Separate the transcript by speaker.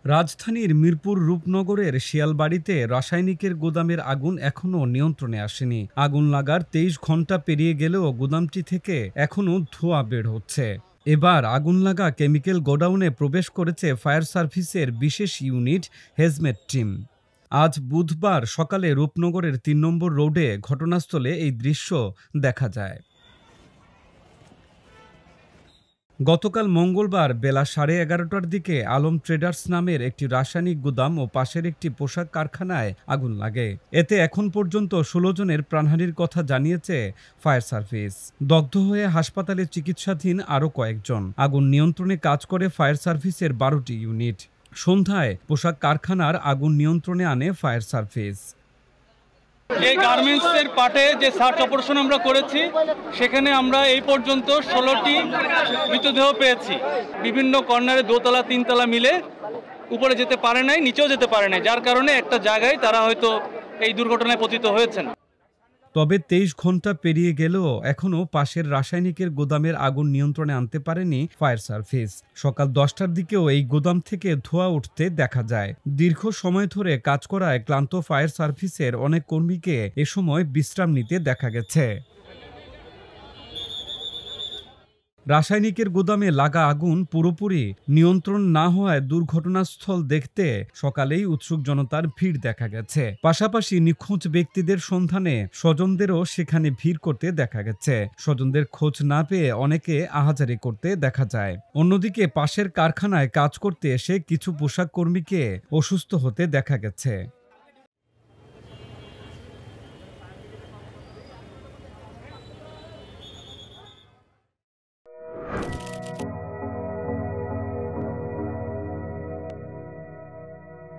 Speaker 1: রাজধানীর মিরপুর রূপনগরের শিয়ালবাড়িতে রাসায়নিকের গুদামের আগুন এখনও নিয়ন্ত্রণে আসেনি। আগুন লাগার ২৩ ঘন্টা পেরিয়ে গেলেও গুদামটি থেকে এখনও ধোঁয়া বের হচ্ছে। এবার আগুন লাগা কেমিক্যাল গোডাউনে প্রবেশ করেছে ফায়ার সার্ভিসের বিশেষ ইউনিট হেজমেট টিম। আজ বুধবার সকালে রূপনগরের ৩ নম্বর রোডে ঘটনাস্থলে এই দৃশ্য দেখা যায়। গতকাল মঙ্গলবার বেলা 11:30টার দিকে আলম ট্রেডার্স নামের একটি রাসায়নিক গুদাম ও পাশের একটি পোশাক কারখানায় আগুন লাগে। এতে এখন পর্যন্ত ১৬ জনের প্রাণহানির কথা জানিয়েছে ফায়ার সার্ভিস। দগ্ধ হয়ে হাসপাতালে চিকিৎসাধীন আরও কয়েকজন। আগুন নিয়ন্ত্রণে কাজ করে ফায়ার সার্ভিসের ১২টি ইউনিট। সন্ধ্যায় পোশাক কারখানার আগুন নিয়ন্ত্রণে আনে ফায়ার সার্ভিস।
Speaker 2: যে গার্মেন্টসের পার্টে যে সার্চ অপারেশন আমরা করেছি, সেখানে আমরা এই পর্যন্ত ১৬টি মৃতদেহ পেয়েছি। বিভিন্ন কর্নারে দোতলা তিনতলা মিলে উপরে যেতে পারে নাই, নিচেও যেতে পারে নাই, যার কারণে একটা জায়গায় তারা হয়তো এই দুর্ঘটনায় পতিত হয়েছেন।
Speaker 1: তবে ২৩ ঘন্টা পেরিয়ে গেলেও এখনও পাশের রাসায়নিকের গুদামের আগুন নিয়ন্ত্রণে আনতে পারেনি ফায়ার সার্ভিস। সকাল ১০টার দিকেও এই গুদাম থেকে ধোঁয়া উঠতে দেখা যায়। দীর্ঘ সময় ধরে কাজ করায় ক্লান্ত ফায়ার সার্ভিসের অনেক কর্মীকে এ সময় বিশ্রাম নিতে দেখা গেছে। রাসায়নিকের গুদামে লাগা আগুন পুরোপুরি নিয়ন্ত্রণ না হওয়ায় দুর্ঘটনাস্থল দেখতে সকালেই উৎসুক জনতার ভিড় দেখা গেছে। পাশাপাশি নিখোঁজ ব্যক্তিদের সন্ধানে স্বজনদেরও সেখানে ভিড় করতে দেখা গেছে। স্বজনদের খোঁজ না পেয়ে অনেকে আহাজারি করতে দেখা যায়। অন্যদিকে পাশের কারখানায় কাজ করতে এসে কিছু পোশাক কর্মীকে অসুস্থ হতে দেখা গেছে।